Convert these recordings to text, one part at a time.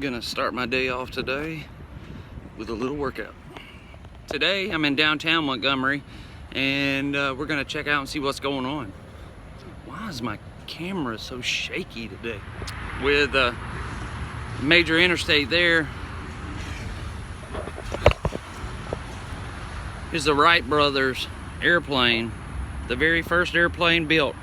Gonna start my day off today with a little workout. Today I'm in downtown Montgomery, and we're gonna check out and see what's going on. Why is my camera so shaky today? With a major interstate there, is the Wright brothers airplane, the very first airplane built.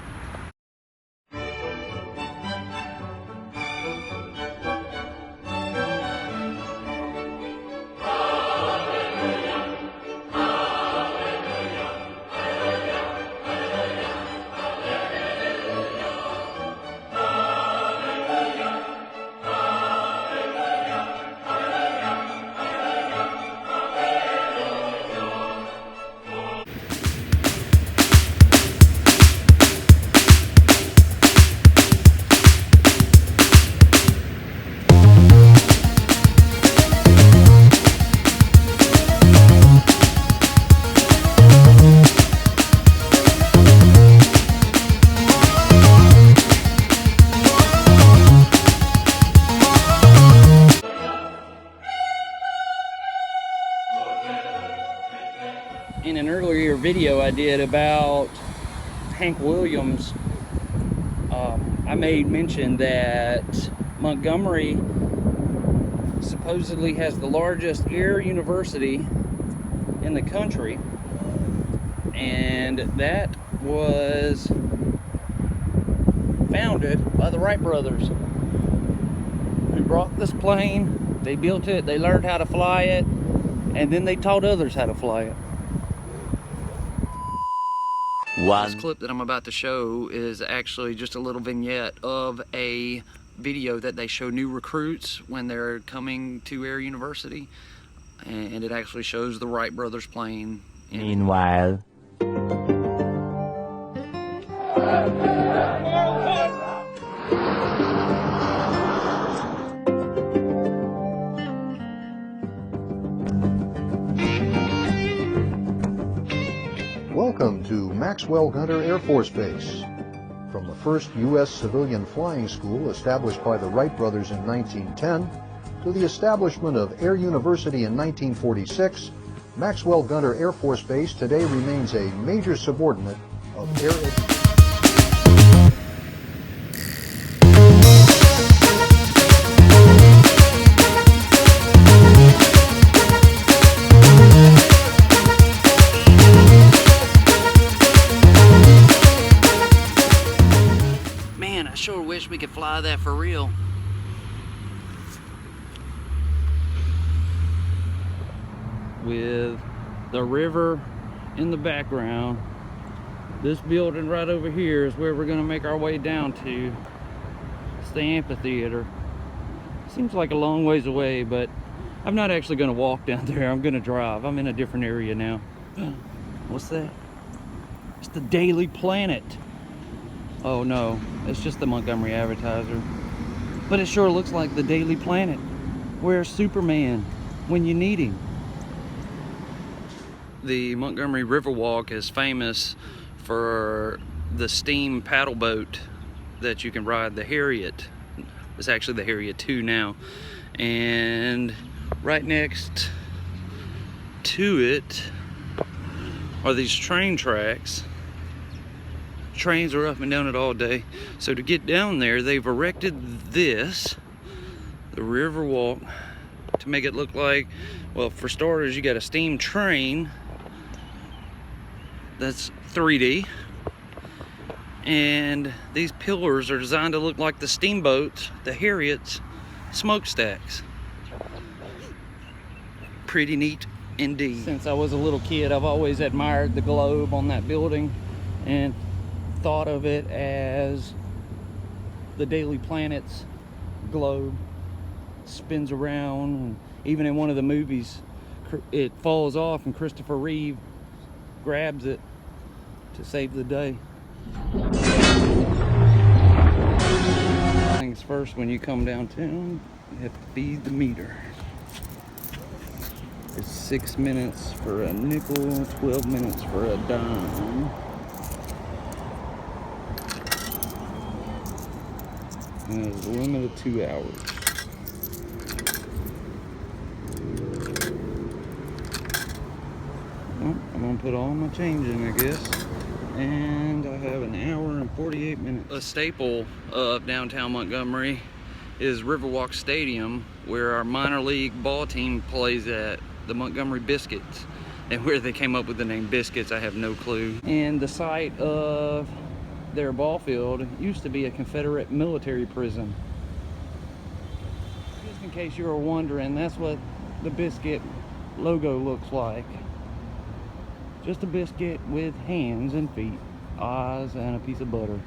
In an earlier video I did about Hank Williams, I made mention that Montgomery supposedly has the largest air university in the country, and that was founded by the Wright brothers, who brought this plane. They built it, they learned how to fly it, and then they taught others how to fly it. This clip that I'm about to show is actually just a little vignette of a video that they show new recruits when they're coming to Air University, and it actually shows the Wright brothers plane. Meanwhile, Welcome to Maxwell Gunter Air Force Base. From the first U.S. civilian flying school established by the Wright brothers in 1910 to the establishment of Air University in 1946, Maxwell Gunter Air Force Base today remains a major subordinate of air education. I sure wish we could fly that for real. With the river in the background, this building right over here is where we're going to make our way down to. It's the amphitheater. Seems like a long ways away, but I'm not actually going to walk down there. I'm going to drive. I'm in a different area now. What's that? It's the Daily Planet. Oh no, it's just the Montgomery Advertiser. But it sure looks like the Daily Planet. Where's Superman when you need him? The Montgomery Riverwalk is famous for the steam paddle boat that you can ride, the Harriet. It's actually the Harriet 2 now. And right next to it are these train tracks. Trains are up and down it all day. So to get down there, they've erected this, the Riverwalk, to make it look like, well, for starters, you got a steam train that's 3D, and these pillars are designed to look like the steamboats, the Harriet's smokestacks. Pretty neat indeed. Since I was a little kid, I've always admired the globe on that building and thought of it as the Daily Planet's globe. Spins around, and even in one of the movies it falls off and Christopher Reeve grabs it to save the day. Things first, when you come downtown, you have to feed the meter. It's 6 minutes for a nickel, 12 minutes for a dime. And there's a limit of 2 hours. put all my change in, I guess. And I have an hour and 48 minutes. A staple of downtown Montgomery is Riverwalk Stadium, where our minor league ball team plays at, the Montgomery Biscuits. And where they came up with the name Biscuits, I have no clue. And the site of their ball field used to be a Confederate military prison. Just in case you were wondering, that's what the biscuit logo looks like. Just a biscuit with hands and feet, eyes, and a piece of butter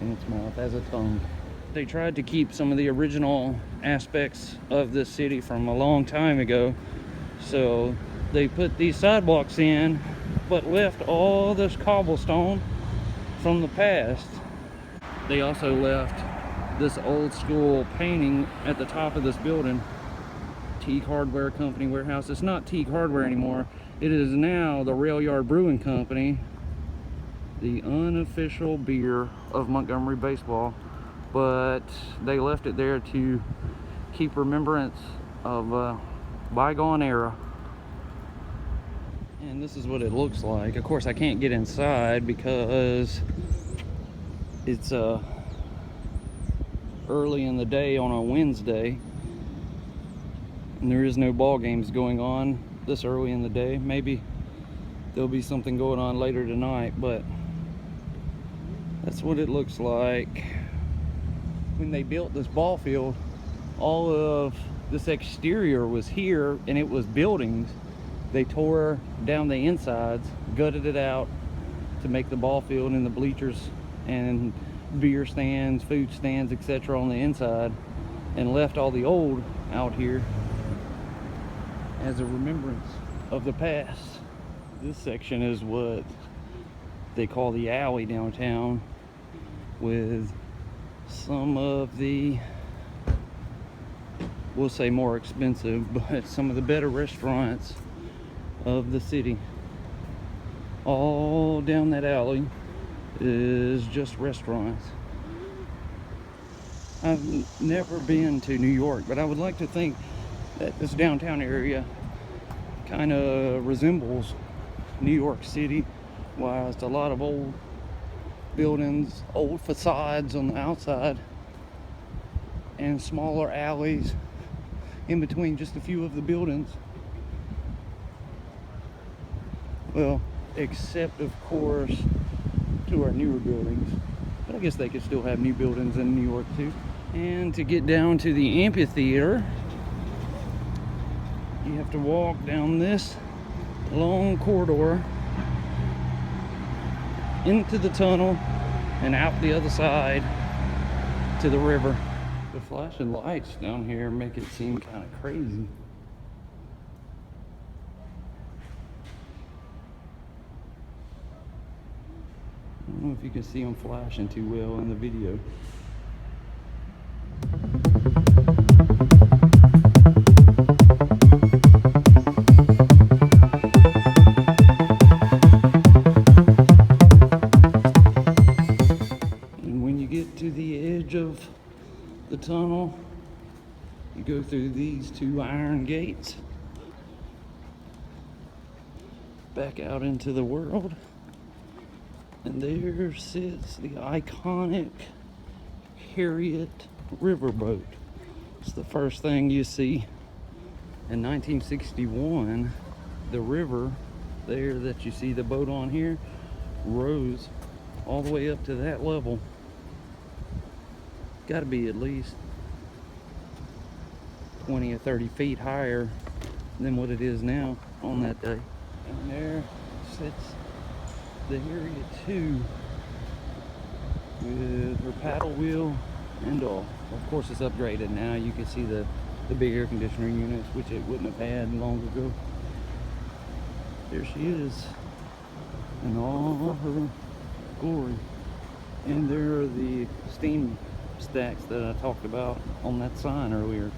in its mouth as a tongue. They tried to keep some of the original aspects of this city from a long time ago, so they put these sidewalks in, but left all this cobblestone from the past. They also left this old school painting at the top of this building. Teague Hardware Company warehouse. It's not Teague Hardware anymore. It is now the Rail Yard Brewing Company, the unofficial beer of Montgomery baseball. But they left it there to keep remembrance of a bygone era. And this is what it looks like. Of course, I can't get inside because it's early in the day on a Wednesday, and there is no ball games going on this early in the day. Maybe there'll be something going on later tonight, but that's what it looks like. When they built this ball field, all of this exterior was here and it was buildings. They tore down the insides, gutted it out to make the ball field and the bleachers and beer stands, food stands, etc. on the inside, and left all the old out here as a remembrance of the past. This section is what they call the alley downtown, with some of the, we'll say more expensive, but some of the better restaurants of the city. All down that alley is just restaurants. I've never been to New York, but I would like to think that this downtown area kind of resembles New York City. While it's a lot of old buildings, old facades on the outside, and smaller alleys in between just a few of the buildings. Well, except of course to our newer buildings, but I guess they could still have new buildings in New York too. And to get down to the amphitheater, you have to walk down this long corridor into the tunnel and out the other side to the river. The flashing lights down here make it seem kind of crazy. I don't know if you can see them flashing too well in the video. And when you get to the edge of the tunnel, you go through these two iron gates back out into the world. And there sits the iconic Harriet riverboat. It's the first thing you see. In 1961, the river there that you see the boat on here rose all the way up to that level. Got to be at least 20 or 30 feet higher than what it is now on that day. And there sits the Harriet 2 with her paddle wheel and all. Of course, it's upgraded now. You can see the big air conditioner units, which it wouldn't have had long ago. There she is in all her glory. And there are the steam stacks that I talked about on that sign earlier.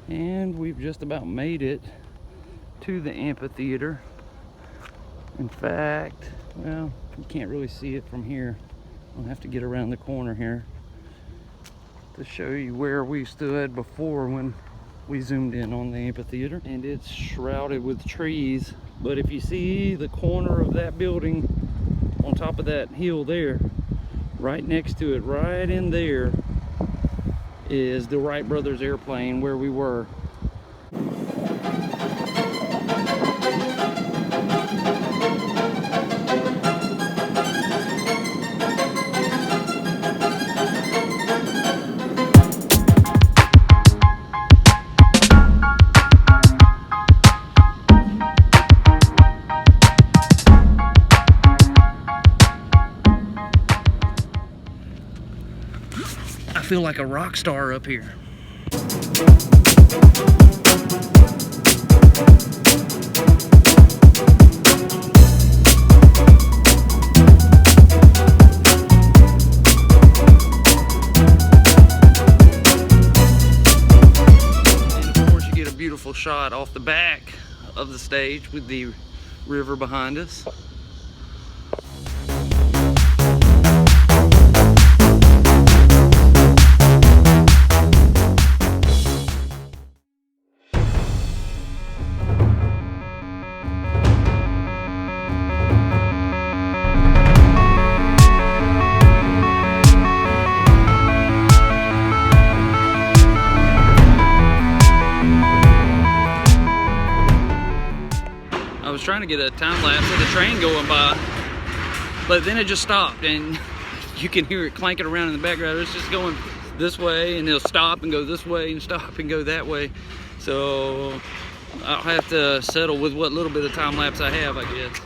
And we've just about made it to the amphitheater. In fact, well, you can't really see it from here. I'll have to get around the corner here to show you where we stood before when We zoomed in on the amphitheater and it's shrouded with trees. But if you see the corner of that building on top of that hill there, right next to it, right in there, is the Wright brothers airplane where we were. I feel like a rock star up here. And of course you get a beautiful shot off the back of the stage with the river behind us. I was trying to get a time lapse of the train going by, but then it just stopped and you can hear it clanking around in the background. It's just going this way and it'll stop and go this way and stop and go that way. So I'll have to settle with what little bit of time lapse I have, I guess.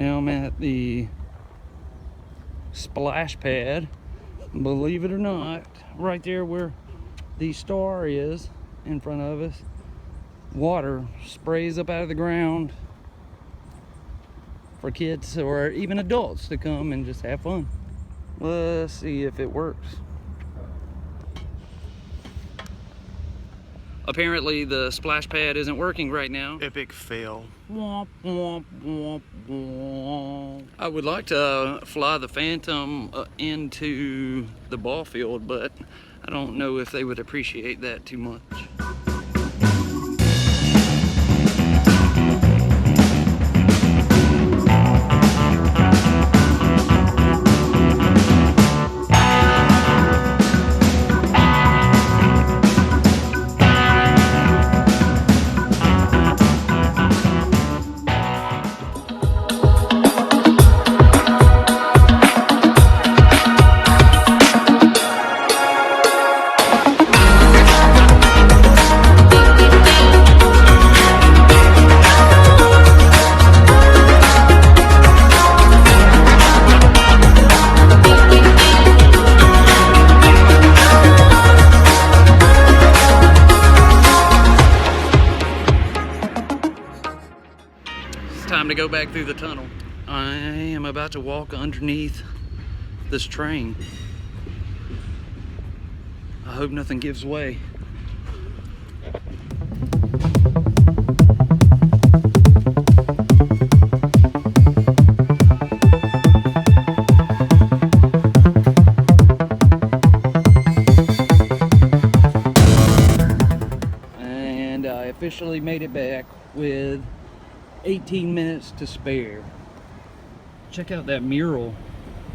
Now I'm at the splash pad, believe it or not, right there where the star is in front of us. Water sprays up out of the ground for kids or even adults to come and just have fun. Let's see if it works. Apparently the splash pad isn't working right now. Epic fail. Womp, womp, womp, womp. I would like to fly the Phantom into the ball field, but I don't know if they would appreciate that too much. Time to go back through the tunnel. I am about to walk underneath this train. I hope nothing gives way. And I officially made it back with 18 minutes to spare. Check out that mural.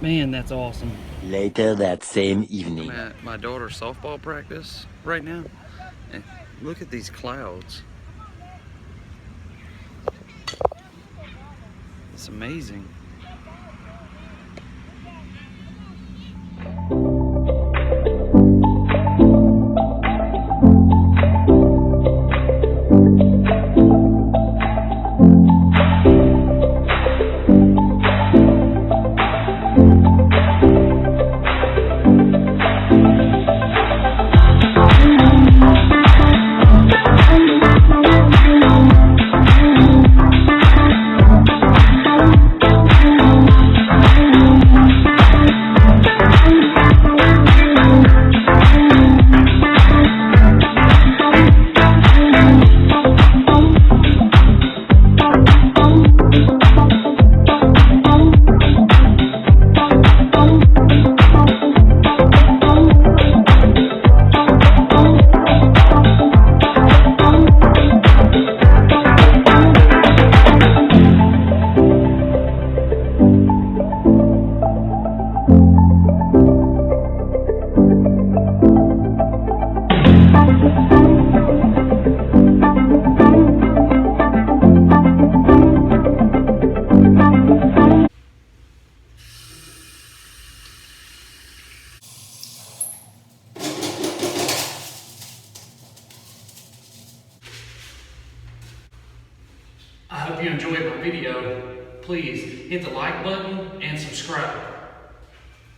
Man, that's awesome. Later that same evening. I'm at my daughter's softball practice right now. And look at these clouds. It's amazing. hope you enjoyed my video. Please hit the like button and subscribe.